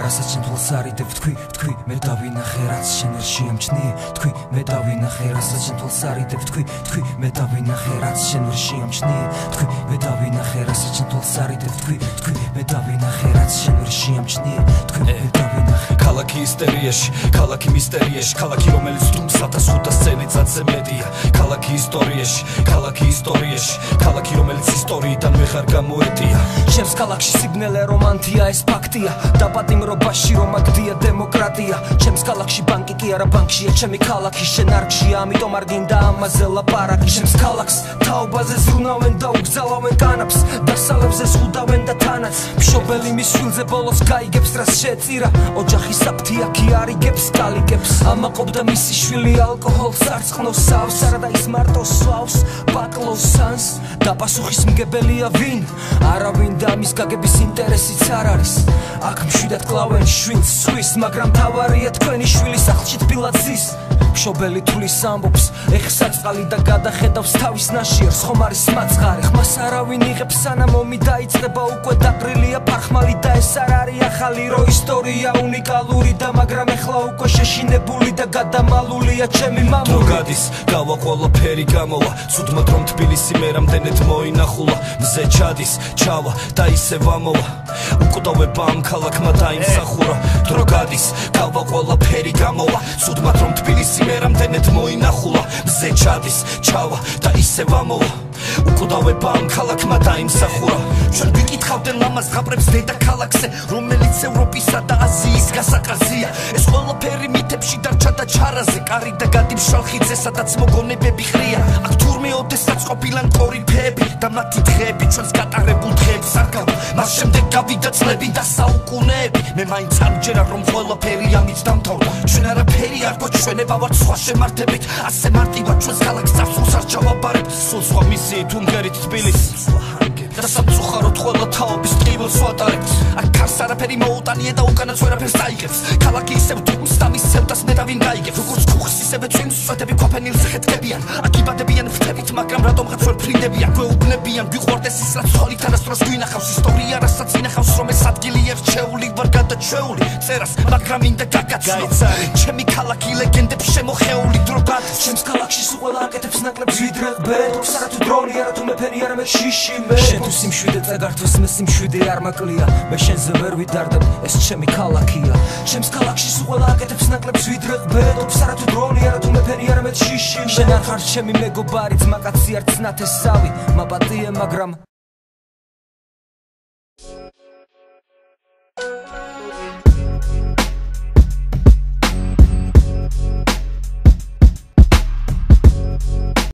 რასაც შენ თვალს არიდებ თქვი მე დავინახე რაც შენ ვერ შეამჩნიე თქვი მე დავინახე რასაც შენ თვალს არიდებ თქვი მე დავინახე რაც შენ ვერ შეამჩნიე თქვი მე დავინახე რასაც შენ თვალს არიდებ თქვი მე დავინახე რაც შენ ვერ შეამჩნიე თქვი მე დავინახე ქალაქი ისტერიაში ქალაქი მისტერიაში ქალაქი რომელიც თუმცა 1500 წელიწადზე მეტია ქალაქი ისტორიაში ქალაქი რომელიც ისტორიიდან ვეღარ გამოეტია ჩემს ქალაქში სიგნელე რომანტია ეს ფაქტია დაპატიმრობაში რომ აგდია დემოკრატია ჩემს ქალაქში ბანკი კი არა ბანკშია ჩემი ქალაქი შენ არქშია ამიტომ არ გინდა ამაზე ლაპარაკი ჩემს ქალაქს თაობაზე ზრუნავენ და უგზალავენ კანაფს დასალებზე ზღუდავენ და თანაც მშობელი მის შვილზე ბოლოს გაიგებს რას შეწირა ოჯახი საფთია კი არიგებს კალიკებს ამაყობდა მისი შვილი ალკოჰოლს არწყნოს სავს არა და ის მარტო სვავს ბაკლოს სანს და პასუხისმგებელია ვინ არავინ და მის გაგების ინტერესიც არ არის აქ მშვიდად კლავენ შვილს სვის მაგრამ თავარია თქვენი შვილი სახლში თბილად ზის მშობელი თulis ამბობს ეხსაწყალი და გადახედავს თავის ნაშიერს ხომ არის მაწყარი ხმას არავინ იღებს სანამ ომი დაიწყება უკვე დაყრილია ფარხმალი და ეს არ არის ახალი რო ისტორია უნიკალური და მაგრამ ეხლა უკვე შეშინებული და გადამალულია ჩემი მამული დრო გადის გავა ყველაფერი გამოვა ცუდმა რომ თბილისი მე რამდენად მოინახულა მზე ჩადის ჩავა და ისე ვამოვა უკვდავება ამ ქალაქმა დაიმსახურა დრო გადის გავა ყველაფერი გამოვა ცუდმა რომ თბილისი მე რამდენად მოინახულა მზე ჩადის ჩავა და ისე ვამოვა უკვდავება ამ ქალაქმა დაიმსახურა ჩვენ ვიკითხავდნენ ლამაზ ზღაპრებს დედაქალაქზე რომელიც ევროპისა და აზიის გასაყარზია ეს ყველაფერი მითებში დარჩა და ჩარაზე კარი და გადი მშალხიძე სადაც მოგონებები ხრია აქ თურმე ოდესაც ყოფილან კორიფეები და მათი დღეები ჩვენს გატარებულ დღეებს არ გავა მას შემდეგ გავიდა წლები და საუკუნეები მე მაინც არ მჯერა რომ ყველაფერი ამით დამთავრდა ჩვენ არაფერი არ გვაჩვენება ვართ სხვა შემართებით ასე მარტივად ჩვენს ქალაქს წარსულს არ ჩავაბარებთ სულ სხვა მისიით უმღერით თბილისს და სამწუხაროდ ყველა თაობის ტკივილს ვატარებთ აქ კარს არაფერი მოუტანია და უკანაც ვერაფერს დაიგებს ქალაქი ისევ დუმს და მის სევდას მე და ვინ გაიგებს როგორც ქუხს ისევე წვიმს სვეტები ყოფენილზე ხეთქებიან აქ იბადებიან ღვთებით მაგრამ რატომღაც ვერ ფრინდებიან გვეუბნებიან გვიყვარდეს ის რაც ცოლით არასდროს გვინახავს ისტორია რასაც ინახავს რომ ეს ადგილი ერჩეული ვარ გადაჩეული წერას მაგრამ მინდა გაგაცნო ჩემი ქალაქი ლეგენდებს შემოხეული დრო გადის ჩემს ქალაქში სულ ყველა აკეთებს ნაკლებს ვიდრე ბედობს არა თუ დრონი არა თუ მეფენი არა მე შიში მე შენ თუ სიმშვიდე წაგართვეს მე სიმშვიდე არ მაკლია მე შენზე ვერ ვიდარდებ ეს ჩემი ქალაქია ჩემს ქალაქში სულ ყველა აკეთებს ნაკლებს ვიდრე ბედობს არა თუ დრონი არა თუ მეფენი არა მე შიში შენ არ ხარ ჩემი მეგობარი ძმაკაცი არც ნათესავი მაპატიე მაგრამ